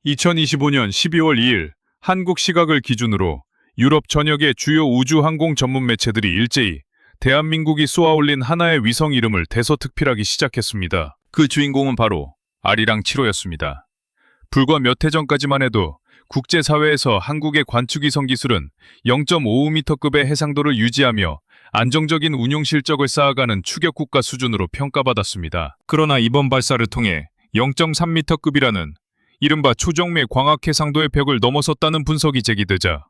2025년 12월 2일 한국 시각을 기준으로 유럽 전역의 주요 우주항공 전문 매체들이 일제히 대한민국이 쏘아올린 하나의 위성 이름을 대서특필하기 시작했습니다. 그 주인공은 바로 아리랑 7호였습니다. 불과 몇 해 전까지만 해도 국제사회에서 한국의 관측위성 기술은 0.55m급의 해상도를 유지하며 안정적인 운용 실적을 쌓아가는 추격국가 수준으로 평가받았습니다. 그러나 이번 발사를 통해 0.3m급이라는 이른바 초정밀 광학 해상도의 벽을 넘어섰다는 분석이 제기되자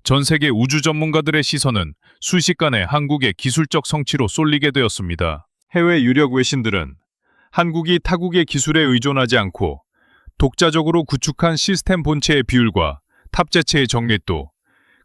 전 세계 우주 전문가들의 시선은 순식간에 한국의 기술적 성취로 쏠리게 되었습니다. 해외 유력 외신들은 한국이 타국의 기술에 의존하지 않고 독자적으로 구축한 시스템 본체의 비율과 탑재체의 정밀도,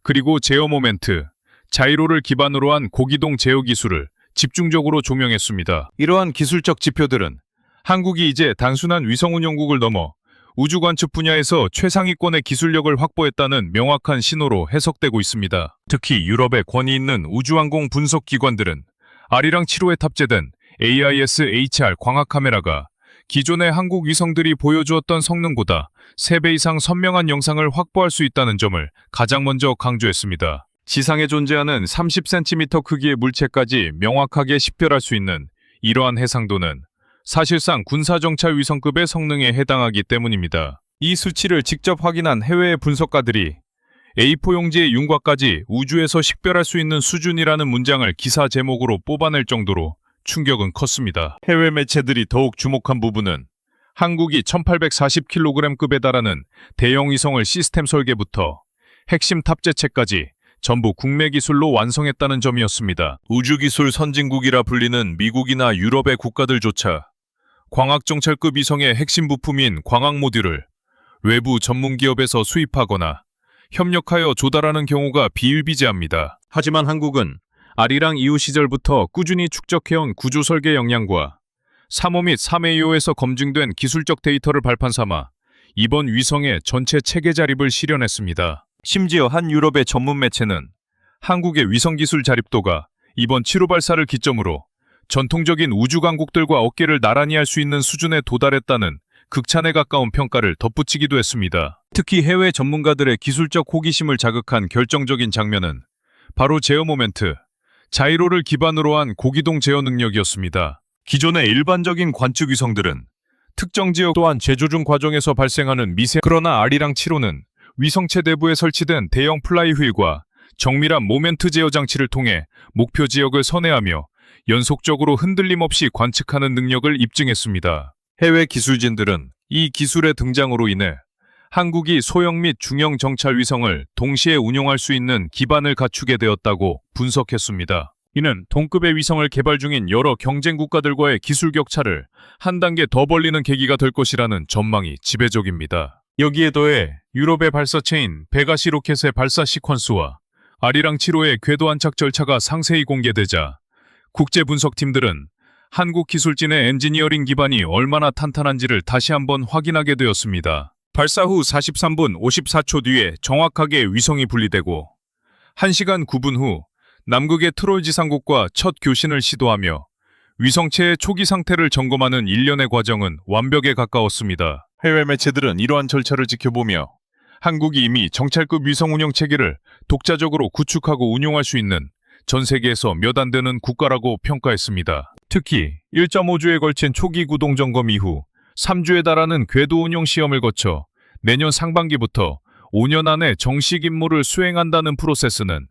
그리고 제어 모멘트, 자이로를 기반으로 한 고기동 제어 기술을 집중적으로 조명했습니다. 이러한 기술적 지표들은 한국이 이제 단순한 위성 운용국을 넘어 우주 관측 분야에서 최상위권의 기술력을 확보했다는 명확한 신호로 해석되고 있습니다. 특히 유럽의 권위 있는 우주항공 분석 기관들은 아리랑 7호에 탑재된 AIS-HR 광학 카메라가 기존의 한국 위성들이 보여주었던 성능보다 3배 이상 선명한 영상을 확보할 수 있다는 점을 가장 먼저 강조했습니다. 지상에 존재하는 30cm 크기의 물체까지 명확하게 식별할 수 있는 이러한 해상도는 사실상 군사정찰 위성급의 성능에 해당하기 때문입니다. 이 수치를 직접 확인한 해외의 분석가들이 A4 용지의 윤곽까지 우주에서 식별할 수 있는 수준이라는 문장을 기사 제목으로 뽑아낼 정도로 충격은 컸습니다. 해외 매체들이 더욱 주목한 부분은 한국이 1840kg급에 달하는 대형 위성을 시스템 설계부터 핵심 탑재체까지 전부 국내 기술로 완성했다는 점이었습니다. 우주기술 선진국이라 불리는 미국이나 유럽의 국가들조차 광학정찰급 위성의 핵심 부품인 광학 모듈을 외부 전문기업에서 수입하거나 협력하여 조달하는 경우가 비일비재합니다. 하지만 한국은 아리랑 이후 시절부터 꾸준히 축적해온 구조 설계 역량과 3호 및 3A5에서 검증된 기술적 데이터를 발판 삼아 이번 위성의 전체 체계 자립을 실현했습니다. 심지어 한 유럽의 전문 매체는 한국의 위성기술 자립도가 이번 7호 발사를 기점으로 전통적인 우주 강국들과 어깨를 나란히 할 수 있는 수준에 도달했다는 극찬에 가까운 평가를 덧붙이기도 했습니다. 특히 해외 전문가들의 기술적 호기심을 자극한 결정적인 장면은 바로 제어 모멘트, 자이로를 기반으로 한 고기동 제어 능력이었습니다. 기존의 일반적인 관측 위성들은 특정 지역 또한 재조준 과정에서 발생하는 그러나 아리랑 7호는 위성체 내부에 설치된 대형 플라이휠과 정밀한 모멘트 제어 장치를 통해 목표 지역을 선회하며 연속적으로 흔들림 없이 관측하는 능력을 입증했습니다. 해외 기술진들은 이 기술의 등장으로 인해 한국이 소형 및 중형 정찰 위성을 동시에 운용할 수 있는 기반을 갖추게 되었다고 분석했습니다. 이는 동급의 위성을 개발 중인 여러 경쟁 국가들과의 기술 격차를 한 단계 더 벌리는 계기가 될 것이라는 전망이 지배적입니다. 여기에 더해 유럽의 발사체인 베가시 로켓의 발사 시퀀스와 아리랑 7호의 궤도 안착 절차가 상세히 공개되자 국제 분석팀들은 한국 기술진의 엔지니어링 기반이 얼마나 탄탄한지를 다시 한번 확인하게 되었습니다. 발사 후 43분 54초 뒤에 정확하게 위성이 분리되고 1시간 9분 후 남극의 트롤 지상국과 첫 교신을 시도하며 위성체의 초기 상태를 점검하는 일련의 과정은 완벽에 가까웠습니다. 해외 매체들은 이러한 절차를 지켜보며 한국이 이미 정찰급 위성 운영 체계를 독자적으로 구축하고 운용할 수 있는 전 세계에서 몇 안 되는 국가라고 평가했습니다. 특히 1.5주에 걸친 초기 구동 점검 이후 3주에 달하는 궤도 운용 시험을 거쳐 내년 상반기부터 5년 안에 정식 임무를 수행한다는 프로세스는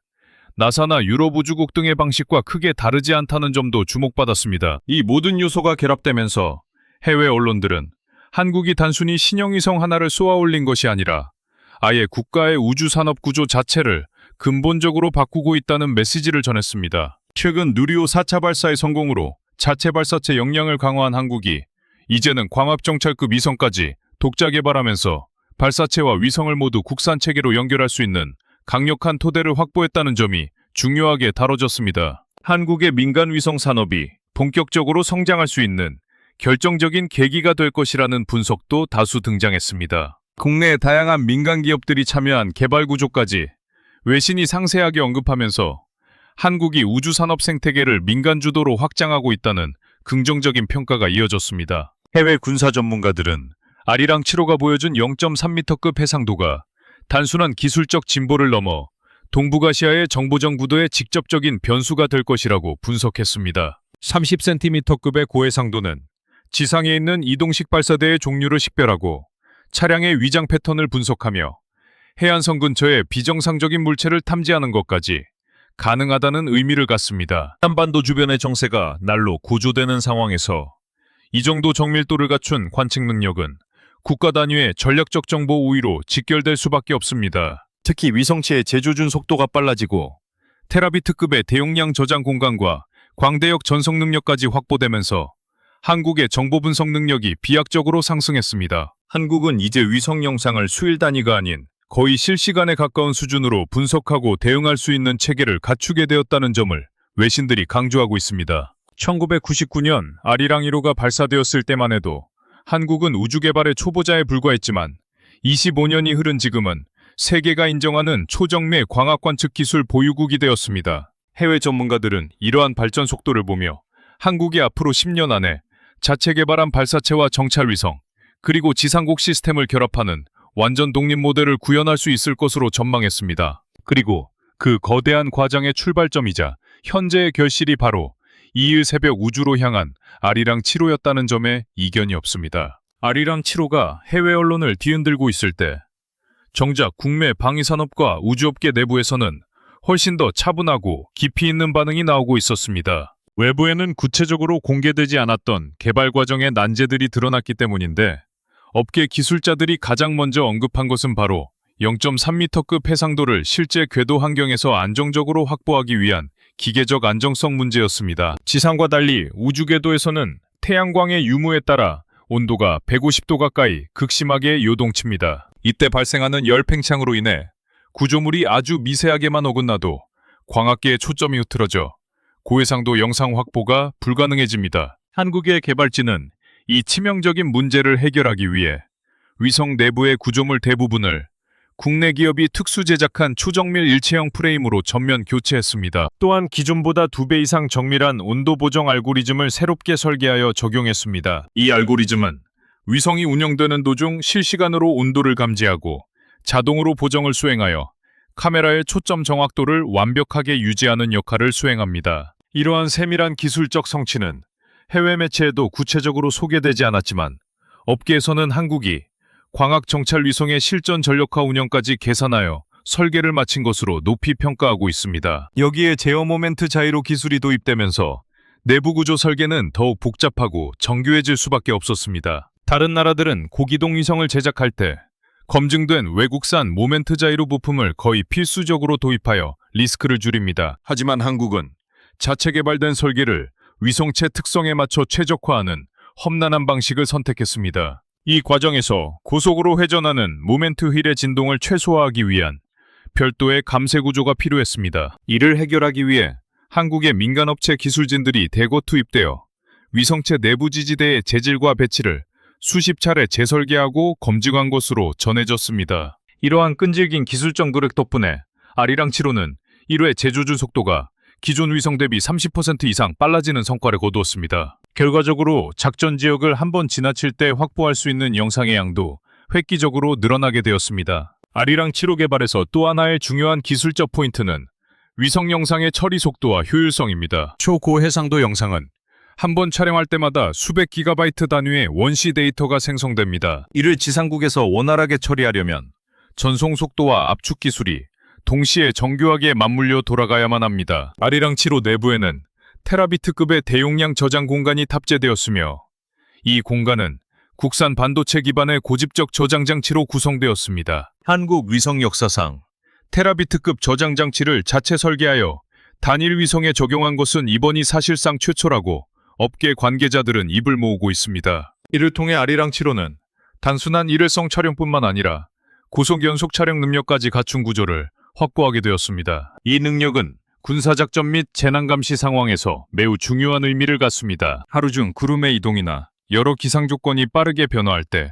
나사나 유럽 우주국 등의 방식과 크게 다르지 않다는 점도 주목받았습니다. 이 모든 요소가 결합되면서 해외 언론들은 한국이 단순히 신형위성 하나를 쏘아올린 것이 아니라 아예 국가의 우주산업 구조 자체를 근본적으로 바꾸고 있다는 메시지를 전했습니다. 최근 누리호 4차 발사의 성공으로 자체 발사체 역량을 강화한 한국이 이제는 광학정찰급 위성까지 독자 개발하면서 발사체와 위성을 모두 국산 체계로 연결할 수 있는 강력한 토대를 확보했다는 점이 중요하게 다뤄졌습니다. 한국의 민간 위성 산업이 본격적으로 성장할 수 있는 결정적인 계기가 될 것이라는 분석도 다수 등장했습니다. 국내의 다양한 민간 기업들이 참여한 개발 구조까지 외신이 상세하게 언급하면서 한국이 우주산업 생태계를 민간 주도로 확장하고 있다는 긍정적인 평가가 이어졌습니다. 해외 군사 전문가들은 아리랑 7호가 보여준 0.3m급 해상도가 단순한 기술적 진보를 넘어 동북아시아의 정보전 구도에 직접적인 변수가 될 것이라고 분석했습니다. 30cm급의 고해상도는 지상에 있는 이동식 발사대의 종류를 식별하고 차량의 위장 패턴을 분석하며 해안선 근처의 비정상적인 물체를 탐지하는 것까지 가능하다는 의미를 갖습니다. 한반도 주변의 정세가 날로 고조되는 상황에서 이 정도 정밀도를 갖춘 관측 능력은 국가 단위의 전략적 정보 우위로 직결될 수밖에 없습니다. 특히 위성체의 재조준 속도가 빨라지고 테라비트급의 대용량 저장 공간과 광대역 전송 능력까지 확보되면서 한국의 정보 분석 능력이 비약적으로 상승했습니다. 한국은 이제 위성 영상을 수일 단위가 아닌 거의 실시간에 가까운 수준으로 분석하고 대응할 수 있는 체계를 갖추게 되었다는 점을 외신들이 강조하고 있습니다. 1999년 아리랑 1호가 발사되었을 때만 해도 한국은 우주 개발의 초보자에 불과했지만 25년이 흐른 지금은 세계가 인정하는 초정밀 광학 관측 기술 보유국이 되었습니다. 해외 전문가들은 이러한 발전 속도를 보며 한국이 앞으로 10년 안에 자체 개발한 발사체와 정찰 위성, 그리고 지상국 시스템을 결합하는 완전 독립 모델을 구현할 수 있을 것으로 전망했습니다. 그리고 그 거대한 과정의 출발점이자 현재의 결실이 바로 2일 새벽 우주로 향한 아리랑 7호였다는 점에 이견이 없습니다. 아리랑 7호가 해외 언론을 뒤흔들고 있을 때 정작 국내 방위산업과 우주업계 내부에서는 훨씬 더 차분하고 깊이 있는 반응이 나오고 있었습니다. 외부에는 구체적으로 공개되지 않았던 개발 과정의 난제들이 드러났기 때문인데 업계 기술자들이 가장 먼저 언급한 것은 바로 0.3m급 해상도를 실제 궤도 환경에서 안정적으로 확보하기 위한 기계적 안정성 문제였습니다. 지상과 달리 우주 궤도에서는 태양광의 유무에 따라 온도가 150도 가까이 극심하게 요동칩니다. 이때 발생하는 열 팽창으로 인해 구조물이 아주 미세하게만 어긋나도 광학계의 초점이 흐트러져 고해상도 영상 확보가 불가능해집니다. 한국의 개발진은 이 치명적인 문제를 해결하기 위해 위성 내부의 구조물 대부분을 국내 기업이 특수 제작한 초정밀 일체형 프레임으로 전면 교체했습니다. 또한 기존보다 2배 이상 정밀한 온도 보정 알고리즘을 새롭게 설계하여 적용했습니다. 이 알고리즘은 위성이 운영되는 도중 실시간으로 온도를 감지하고 자동으로 보정을 수행하여 카메라의 초점 정확도를 완벽하게 유지하는 역할을 수행합니다. 이러한 세밀한 기술적 성취는 해외 매체에도 구체적으로 소개되지 않았지만 업계에서는 한국이 광학 정찰 위성의 실전 전력화 운영까지 계산하여 설계를 마친 것으로 높이 평가하고 있습니다. 여기에 제어 모멘트 자이로 기술이 도입되면서 내부 구조 설계는 더욱 복잡하고 정교해질 수밖에 없었습니다. 다른 나라들은 고기동 위성을 제작할 때 검증된 외국산 모멘트 자이로 부품을 거의 필수적으로 도입하여 리스크를 줄입니다. 하지만 한국은 자체 개발된 설계를 위성체 특성에 맞춰 최적화하는 험난한 방식을 선택했습니다. 이 과정에서 고속으로 회전하는 모멘트 휠의 진동을 최소화하기 위한 별도의 감쇄 구조가 필요했습니다. 이를 해결하기 위해 한국의 민간업체 기술진들이 대거 투입되어 위성체 내부 지지대의 재질과 배치를 수십 차례 재설계하고 검증한 것으로 전해졌습니다. 이러한 끈질긴 기술적 노력 덕분에 아리랑 7호는 1회 재조준 속도가 기존 위성 대비 30% 이상 빨라지는 성과를 거두었습니다. 결과적으로 작전 지역을 한번 지나칠 때 확보할 수 있는 영상의 양도 획기적으로 늘어나게 되었습니다. 아리랑 7호 개발에서 또 하나의 중요한 기술적 포인트는 위성 영상의 처리 속도와 효율성입니다. 초고해상도 영상은 한 번 촬영할 때마다 수백 기가바이트 단위의 원시 데이터가 생성됩니다. 이를 지상국에서 원활하게 처리하려면 전송 속도와 압축 기술이 동시에 정교하게 맞물려 돌아가야만 합니다. 아리랑 7호 내부에는 테라비트급의 대용량 저장 공간이 탑재되었으며 이 공간은 국산 반도체 기반의 고집적 저장 장치로 구성되었습니다. 한국 위성 역사상 테라비트급 저장 장치를 자체 설계하여 단일 위성에 적용한 것은 이번이 사실상 최초라고 업계 관계자들은 입을 모으고 있습니다. 이를 통해 아리랑 7호는 단순한 일회성 촬영뿐만 아니라 고속 연속 촬영 능력까지 갖춘 구조를 확보하게 되었습니다. 이 능력은 군사작전 및 재난감시 상황에서 매우 중요한 의미를 갖습니다. 하루 중 구름의 이동이나 여러 기상 조건이 빠르게 변화할 때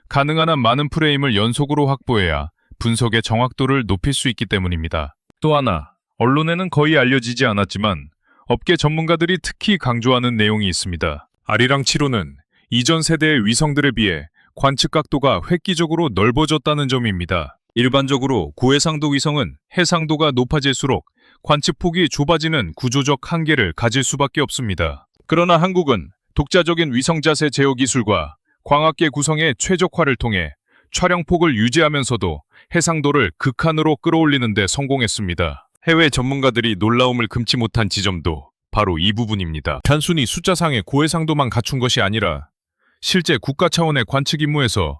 가능한 한 많은 프레임을 연속으로 확보해야 분석의 정확도를 높일 수 있기 때문입니다. 또 하나, 언론에는 거의 알려지지 않았지만 업계 전문가들이 특히 강조하는 내용이 있습니다. 아리랑 7호는 이전 세대의 위성들에 비해 관측 각도가 획기적으로 넓어졌다는 점입니다. 일반적으로 고해상도 위성은 해상도가 높아질수록 관측폭이 좁아지는 구조적 한계를 가질 수밖에 없습니다. 그러나 한국은 독자적인 위성자세 제어 기술과 광학계 구성의 최적화를 통해 촬영폭을 유지하면서도 해상도를 극한으로 끌어올리는 데 성공했습니다. 해외 전문가들이 놀라움을 금치 못한 지점도 바로 이 부분입니다. 단순히 숫자상의 고해상도만 갖춘 것이 아니라 실제 국가 차원의 관측 임무에서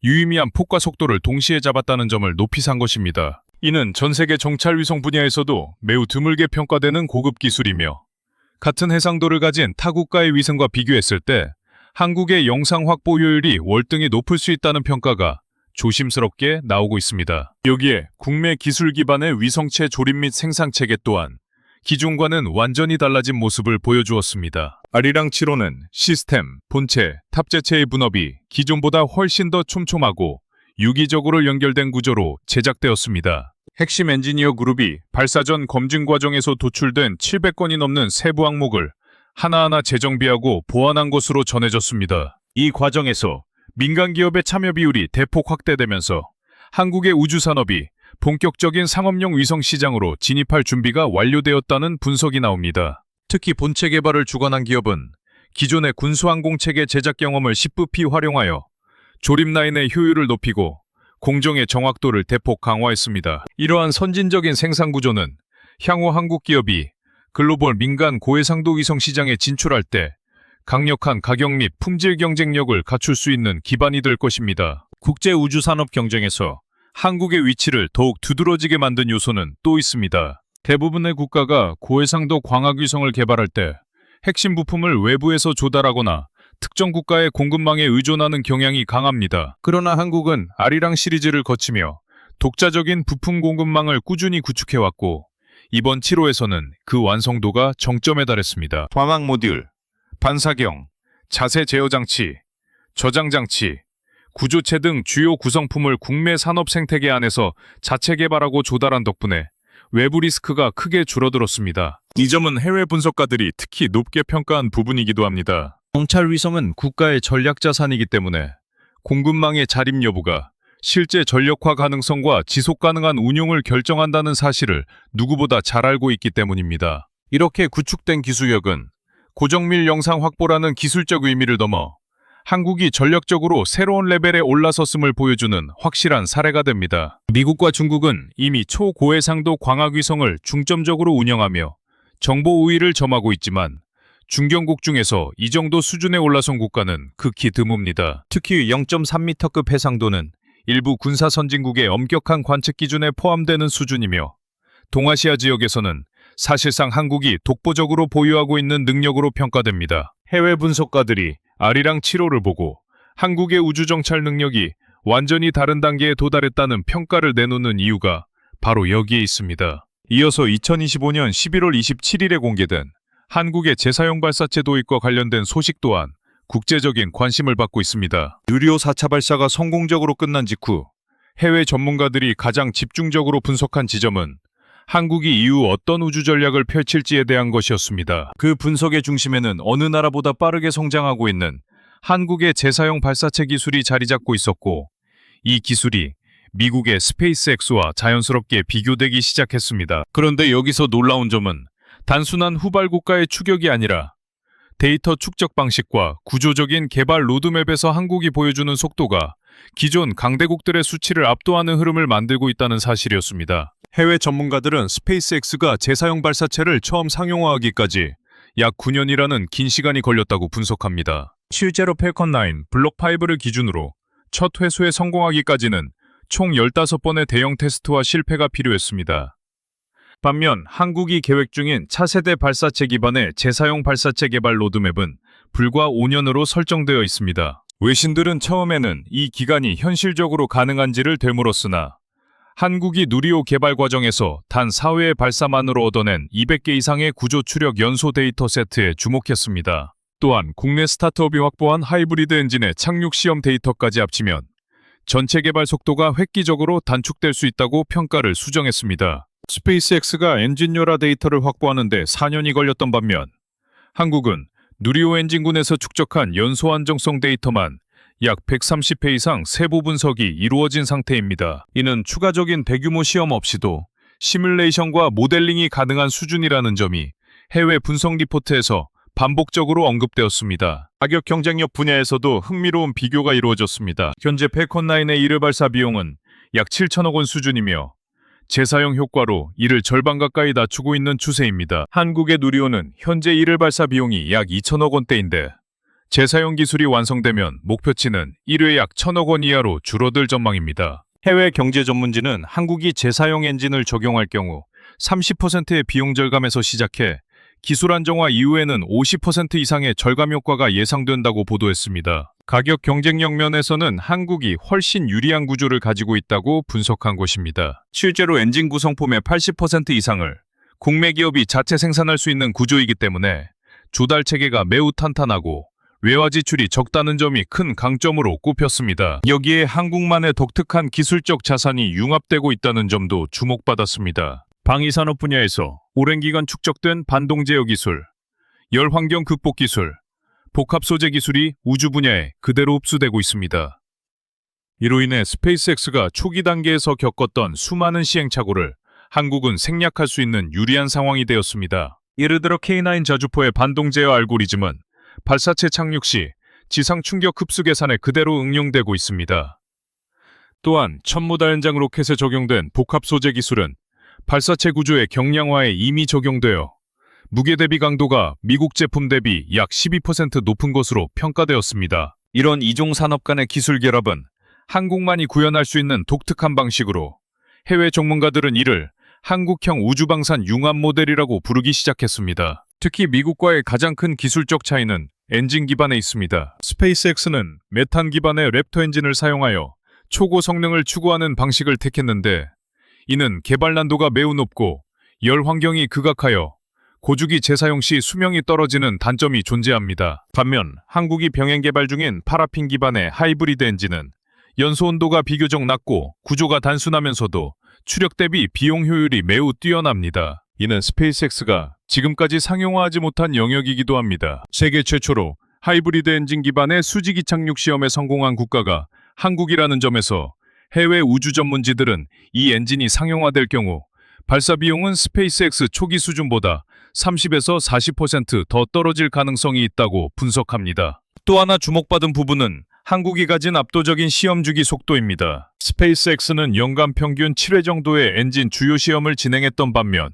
유의미한 폭과 속도를 동시에 잡았다는 점을 높이 산 것입니다. 이는 전 세계 정찰 위성 분야에서도 매우 드물게 평가되는 고급 기술이며 같은 해상도를 가진 타 국가의 위성과 비교했을 때 한국의 영상 확보 효율이 월등히 높을 수 있다는 평가가 조심스럽게 나오고 있습니다. 여기에 국내 기술 기반의 위성체 조립 및 생산 체계 또한 기존과는 완전히 달라진 모습을 보여주었습니다. 아리랑 7호는 시스템, 본체, 탑재체의 분업이 기존보다 훨씬 더 촘촘하고 유기적으로 연결된 구조로 제작되었습니다. 핵심 엔지니어 그룹이 발사 전 검증 과정에서 도출된 700건이 넘는 세부 항목을 하나하나 재정비하고 보완한 것으로 전해졌습니다. 이 과정에서 민간 기업의 참여 비율이 대폭 확대되면서 한국의 우주산업이 본격적인 상업용 위성 시장으로 진입할 준비가 완료되었다는 분석이 나옵니다. 특히 본체 개발을 주관한 기업은 기존의 군수항공체계 제작 경험을 10부피 활용하여 조립 라인의 효율을 높이고 공정의 정확도를 대폭 강화했습니다. 이러한 선진적인 생산 구조는 향후 한국 기업이 글로벌 민간 고해상도 위성 시장에 진출할 때 강력한 가격 및 품질 경쟁력을 갖출 수 있는 기반이 될 것입니다. 국제 우주 산업 경쟁에서 한국의 위치를 더욱 두드러지게 만든 요소는 또 있습니다. 대부분의 국가가 고해상도 광학위성을 개발할 때 핵심 부품을 외부에서 조달하거나 특정 국가의 공급망에 의존하는 경향이 강합니다. 그러나 한국은 아리랑 시리즈를 거치며 독자적인 부품 공급망을 꾸준히 구축해왔고 이번 7호에서는 그 완성도가 정점에 달했습니다. 광학 모듈, 반사경, 자세 제어 장치, 저장 장치, 구조체 등 주요 구성품을 국내 산업 생태계 안에서 자체 개발하고 조달한 덕분에 외부 리스크가 크게 줄어들었습니다. 이 점은 해외 분석가들이 특히 높게 평가한 부분이기도 합니다. 정찰 위성은 국가의 전략 자산이기 때문에 공급망의 자립 여부가 실제 전력화 가능성과 지속 가능한 운용을 결정한다는 사실을 누구보다 잘 알고 있기 때문입니다. 이렇게 구축된 기술력은 고정밀 영상 확보라는 기술적 의미를 넘어 한국이 전력적으로 새로운 레벨에 올라섰음을 보여주는 확실한 사례가 됩니다. 미국과 중국은 이미 초고해상도 광학위성을 중점적으로 운영하며 정보 우위를 점하고 있지만 중견국 중에서 이 정도 수준에 올라선 국가는 극히 드뭅니다. 특히 0.3m급 해상도는 일부 군사 선진국의 엄격한 관측 기준에 포함되는 수준이며 동아시아 지역에서는 사실상 한국이 독보적으로 보유하고 있는 능력으로 평가됩니다. 해외 분석가들이 아리랑 7호를 보고 한국의 우주정찰 능력이 완전히 다른 단계에 도달했다는 평가를 내놓는 이유가 바로 여기에 있습니다. 이어서 2025년 11월 27일에 공개된 한국의 재사용 발사체 도입과 관련된 소식 또한 국제적인 관심을 받고 있습니다. 누리호 4차 발사가 성공적으로 끝난 직후 해외 전문가들이 가장 집중적으로 분석한 지점은 한국이 이후 어떤 우주 전략을 펼칠지에 대한 것이었습니다. 그 분석의 중심에는 어느 나라보다 빠르게 성장하고 있는 한국의 재사용 발사체 기술이 자리 잡고 있었고 이 기술이 미국의 스페이스X와 자연스럽게 비교되기 시작했습니다. 그런데 여기서 놀라운 점은 단순한 후발 국가의 추격이 아니라 데이터 축적 방식과 구조적인 개발 로드맵에서 한국이 보여주는 속도가 기존 강대국들의 수치를 압도하는 흐름을 만들고 있다는 사실이었습니다. 해외 전문가들은 스페이스X가 재사용 발사체를 처음 상용화하기까지 약 9년이라는 긴 시간이 걸렸다고 분석합니다. 실제로 펠컨 9, 블록 5를 기준으로 첫 회수에 성공하기까지는 총 15번의 대형 테스트와 실패가 필요했습니다. 반면 한국이 계획 중인 차세대 발사체 기반의 재사용 발사체 개발 로드맵은 불과 5년으로 설정되어 있습니다. 외신들은 처음에는 이 기간이 현실적으로 가능한지를 되물었으나 한국이 누리호 개발 과정에서 단 4회의 발사만으로 얻어낸 200개 이상의 구조 추력 연소 데이터 세트에 주목했습니다. 또한 국내 스타트업이 확보한 하이브리드 엔진의 착륙 시험 데이터까지 합치면 전체 개발 속도가 획기적으로 단축될 수 있다고 평가를 수정했습니다. 스페이스X가 엔진열화 데이터를 확보하는 데 4년이 걸렸던 반면 한국은 누리호 엔진군에서 축적한 연소 안정성 데이터만 약 130회 이상 세부 분석이 이루어진 상태입니다. 이는 추가적인 대규모 시험 없이도 시뮬레이션과 모델링이 가능한 수준이라는 점이 해외 분석 리포트에서 반복적으로 언급되었습니다. 가격 경쟁력 분야에서도 흥미로운 비교가 이루어졌습니다. 현재 패컨9의 1회 발사 비용은 약 7천억 원 수준이며 재사용 효과로 이를 절반 가까이 낮추고 있는 추세입니다. 한국의 누리호는 현재 1회 발사 비용이 약 2천억 원대인데 재사용 기술이 완성되면 목표치는 1회 약 1천억 원 이하로 줄어들 전망입니다. 해외 경제 전문지는 한국이 재사용 엔진을 적용할 경우 30%의 비용 절감에서 시작해 기술 안정화 이후에는 50% 이상의 절감 효과가 예상된다고 보도했습니다. 가격 경쟁력 면에서는 한국이 훨씬 유리한 구조를 가지고 있다고 분석한 것입니다. 실제로 엔진 구성품의 80% 이상을 국내 기업이 자체 생산할 수 있는 구조이기 때문에 조달 체계가 매우 탄탄하고 외화 지출이 적다는 점이 큰 강점으로 꼽혔습니다. 여기에 한국만의 독특한 기술적 자산이 융합되고 있다는 점도 주목받았습니다. 방위산업 분야에서 오랜 기간 축적된 반동 제어 기술, 열 환경 극복 기술, 복합 소재 기술이 우주 분야에 그대로 흡수되고 있습니다. 이로 인해 스페이스X가 초기 단계에서 겪었던 수많은 시행착오를 한국은 생략할 수 있는 유리한 상황이 되었습니다. 예를 들어 K9 자주포의 반동 제어 알고리즘은 발사체 착륙 시 지상 충격 흡수 계산에 그대로 응용되고 있습니다. 또한 천무다연장 로켓에 적용된 복합 소재 기술은 발사체 구조의 경량화에 이미 적용되어 무게 대비 강도가 미국 제품 대비 약 12% 높은 것으로 평가되었습니다. 이런 이종 산업 간의 기술 결합은 한국만이 구현할 수 있는 독특한 방식으로 해외 전문가들은 이를 한국형 우주방산 융합 모델이라고 부르기 시작했습니다. 특히 미국과의 가장 큰 기술적 차이는 엔진 기반에 있습니다. 스페이스X는 메탄 기반의 랩터 엔진을 사용하여 초고 성능을 추구하는 방식을 택했는데 이는 개발 난도가 매우 높고 열 환경이 극악하여 고주기 재사용 시 수명이 떨어지는 단점이 존재합니다. 반면 한국이 병행 개발 중인 파라핀 기반의 하이브리드 엔진은 연소 온도가 비교적 낮고 구조가 단순하면서도 추력 대비 비용 효율이 매우 뛰어납니다. 이는 스페이스X가 지금까지 상용화하지 못한 영역이기도 합니다. 세계 최초로 하이브리드 엔진 기반의 수직이 착륙 시험에 성공한 국가가 한국이라는 점에서 해외 우주 전문지들은 이 엔진이 상용화될 경우 발사 비용은 스페이스X 초기 수준보다 30에서 40% 더 떨어질 가능성이 있다고 분석합니다. 또 하나 주목받은 부분은 한국이 가진 압도적인 시험 주기 속도입니다. 스페이스X는 연간 평균 7회 정도의 엔진 주요 시험을 진행했던 반면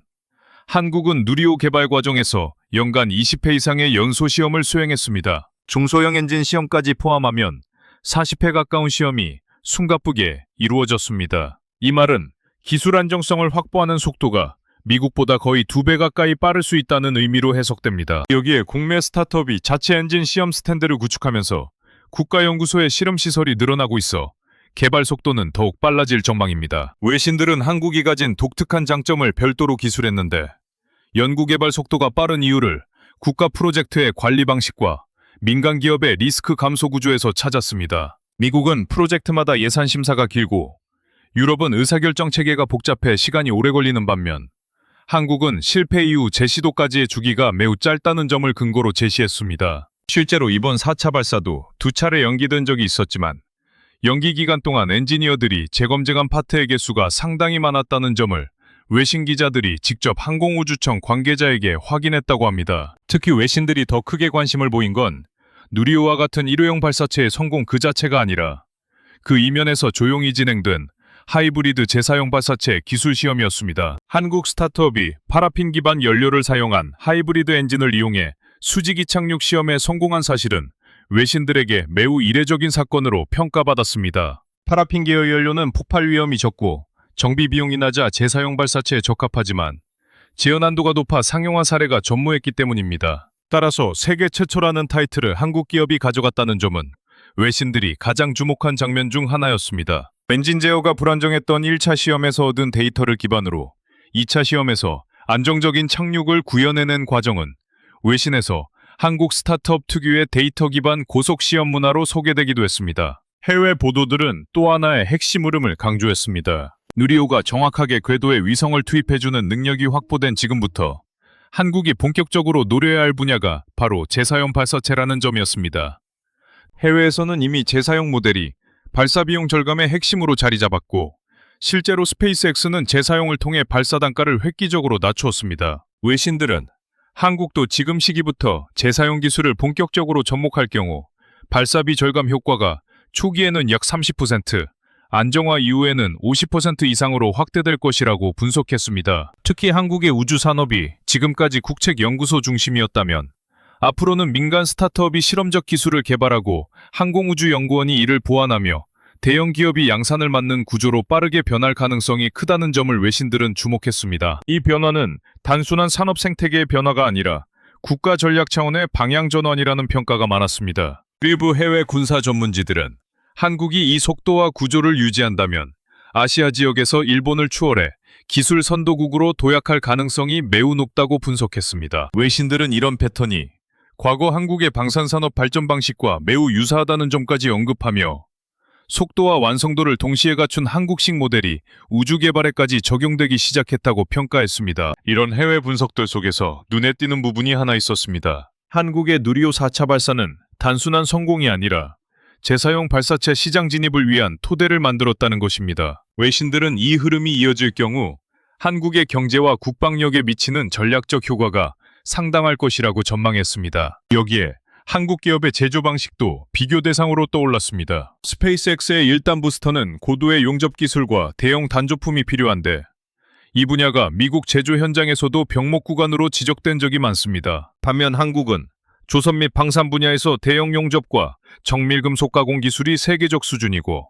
한국은 누리호 개발 과정에서 연간 20회 이상의 연소 시험을 수행했습니다. 중소형 엔진 시험까지 포함하면 40회 가까운 시험이 숨가쁘게 이루어졌습니다. 이 말은 기술 안정성을 확보하는 속도가 미국보다 거의 2배 가까이 빠를 수 있다는 의미로 해석됩니다. 여기에 국내 스타트업이 자체 엔진 시험 스탠드를 구축하면서 국가연구소의 실험시설이 늘어나고 있어 개발 속도는 더욱 빨라질 전망입니다. 외신들은 한국이 가진 독특한 장점을 별도로 기술했는데 연구개발 속도가 빠른 이유를 국가 프로젝트의 관리 방식과 민간 기업의 리스크 감소 구조에서 찾았습니다. 미국은 프로젝트마다 예산 심사가 길고 유럽은 의사결정 체계가 복잡해 시간이 오래 걸리는 반면 한국은 실패 이후 재시도까지의 주기가 매우 짧다는 점을 근거로 제시했습니다. 실제로 이번 4차 발사도 2차례 연기된 적이 있었지만 연기 기간 동안 엔지니어들이 재검증한 파트의 개수가 상당히 많았다는 점을 외신 기자들이 직접 항공우주청 관계자에게 확인했다고 합니다. 특히 외신들이 더 크게 관심을 보인 건 누리호와 같은 일회용 발사체의 성공 그 자체가 아니라 그 이면에서 조용히 진행된 하이브리드 재사용 발사체 기술 시험이었습니다. 한국 스타트업이 파라핀 기반 연료를 사용한 하이브리드 엔진을 이용해 수직이 착륙 시험에 성공한 사실은 외신들에게 매우 이례적인 사건으로 평가받았습니다. 파라핀 계열 연료는 폭발 위험이 적고 정비 비용이 낮아 재사용 발사체에 적합하지만 제어 난도가 높아 상용화 사례가 전무했기 때문입니다. 따라서 세계 최초라는 타이틀을 한국 기업이 가져갔다는 점은 외신들이 가장 주목한 장면 중 하나였습니다. 엔진 제어가 불안정했던 1차 시험에서 얻은 데이터를 기반으로 2차 시험에서 안정적인 착륙을 구현해낸 과정은 외신에서 한국 스타트업 특유의 데이터 기반 고속 시험 문화로 소개되기도 했습니다. 해외 보도들은 또 하나의 핵심 흐름을 강조했습니다. 누리호가 정확하게 궤도에 위성을 투입해주는 능력이 확보된 지금부터 한국이 본격적으로 노려야 할 분야가 바로 재사용 발사체라는 점이었습니다. 해외에서는 이미 재사용 모델이 발사 비용 절감의 핵심으로 자리 잡았고, 실제로 스페이스X는 재사용을 통해 발사 단가를 획기적으로 낮추었습니다. 외신들은 한국도 지금 시기부터 재사용 기술을 본격적으로 접목할 경우 발사비 절감 효과가 초기에는 약 30%, 안정화 이후에는 50% 이상으로 확대될 것이라고 분석했습니다. 특히 한국의 우주 산업이 지금까지 국책연구소 중심이었다면 앞으로는 민간 스타트업이 실험적 기술을 개발하고 항공우주연구원이 이를 보완하며 대형 기업이 양산을 맡는 구조로 빠르게 변할 가능성이 크다는 점을 외신들은 주목했습니다. 이 변화는 단순한 산업 생태계의 변화가 아니라 국가 전략 차원의 방향 전환이라는 평가가 많았습니다. 일부 해외 군사 전문지들은 한국이 이 속도와 구조를 유지한다면 아시아 지역에서 일본을 추월해 기술 선도국으로 도약할 가능성이 매우 높다고 분석했습니다. 외신들은 이런 패턴이 과거 한국의 방산산업 발전 방식과 매우 유사하다는 점까지 언급하며 속도와 완성도를 동시에 갖춘 한국식 모델이 우주 개발에까지 적용되기 시작했다고 평가했습니다. 이런 해외 분석들 속에서 눈에 띄는 부분이 하나 있었습니다. 한국의 누리호 4차 발사는 단순한 성공이 아니라 재사용 발사체 시장 진입을 위한 토대를 만들었다는 것입니다. 외신들은 이 흐름이 이어질 경우 한국의 경제와 국방력에 미치는 전략적 효과가 상당할 것이라고 전망했습니다. 여기에 한국 기업의 제조 방식도 비교 대상으로 떠올랐습니다. 스페이스X의 1단 부스터는 고도의 용접 기술과 대형 단조품이 필요한데 이 분야가 미국 제조 현장에서도 병목 구간으로 지적된 적이 많습니다. 반면 한국은 조선 및 방산 분야에서 대형 용접과 정밀금속 가공 기술이 세계적 수준이고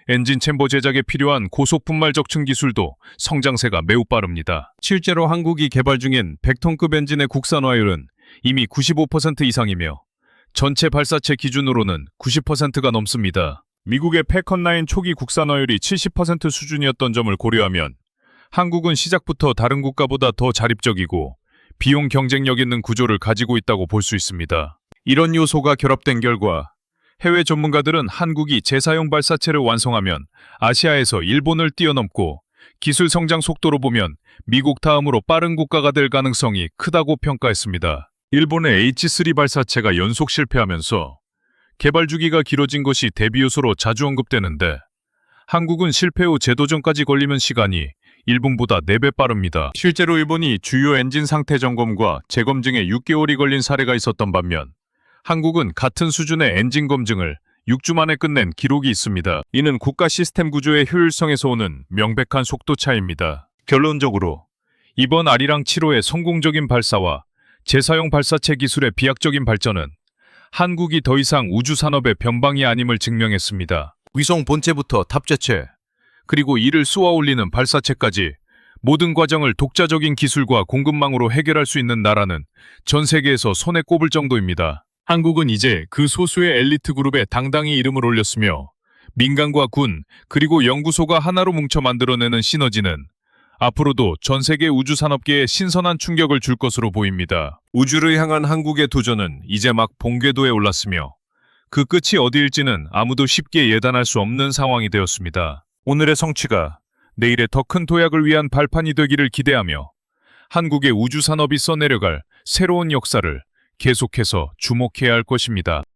엔진 챔버 제작에 필요한 고속분말 적층 기술도 성장세가 매우 빠릅니다. 실제로 한국이 개발 중인 100톤급 엔진의 국산화율은 이미 95% 이상이며 전체 발사체 기준으로는 90%가 넘습니다. 미국의 패컨9 초기 국산화율이 70% 수준이었던 점을 고려하면 한국은 시작부터 다른 국가보다 더 자립적이고 비용 경쟁력 있는 구조를 가지고 있다고 볼 수 있습니다. 이런 요소가 결합된 결과 해외 전문가들은 한국이 재사용 발사체를 완성하면 아시아에서 일본을 뛰어넘고 기술 성장 속도로 보면 미국 다음으로 빠른 국가가 될 가능성이 크다고 평가했습니다. 일본의 H3 발사체가 연속 실패하면서 개발 주기가 길어진 것이 대비 요소로 자주 언급되는데 한국은 실패 후 재도전까지 걸리는 시간이 일본보다 4배 빠릅니다. 실제로 일본이 주요 엔진 상태 점검과 재검증에 6개월이 걸린 사례가 있었던 반면 한국은 같은 수준의 엔진 검증을 6주 만에 끝낸 기록이 있습니다. 이는 국가 시스템 구조의 효율성에서 오는 명백한 속도 차이입니다. 결론적으로 이번 아리랑 7호의 성공적인 발사와 재사용 발사체 기술의 비약적인 발전은 한국이 더 이상 우주 산업의 변방이 아님을 증명했습니다. 위성 본체부터 탑재체, 그리고 이를 쏘아 올리는 발사체까지 모든 과정을 독자적인 기술과 공급망으로 해결할 수 있는 나라는 전 세계에서 손에 꼽을 정도입니다. 한국은 이제 그 소수의 엘리트 그룹에 당당히 이름을 올렸으며 민간과 군, 그리고 연구소가 하나로 뭉쳐 만들어내는 시너지는 앞으로도 전 세계 우주 산업계에 신선한 충격을 줄 것으로 보입니다. 우주를 향한 한국의 도전은 이제 막 본궤도에 올랐으며 그 끝이 어디일지는 아무도 쉽게 예단할 수 없는 상황이 되었습니다. 오늘의 성취가 내일의 더 큰 도약을 위한 발판이 되기를 기대하며 한국의 우주 산업이 써내려갈 새로운 역사를 계속해서 주목해야 할 것입니다.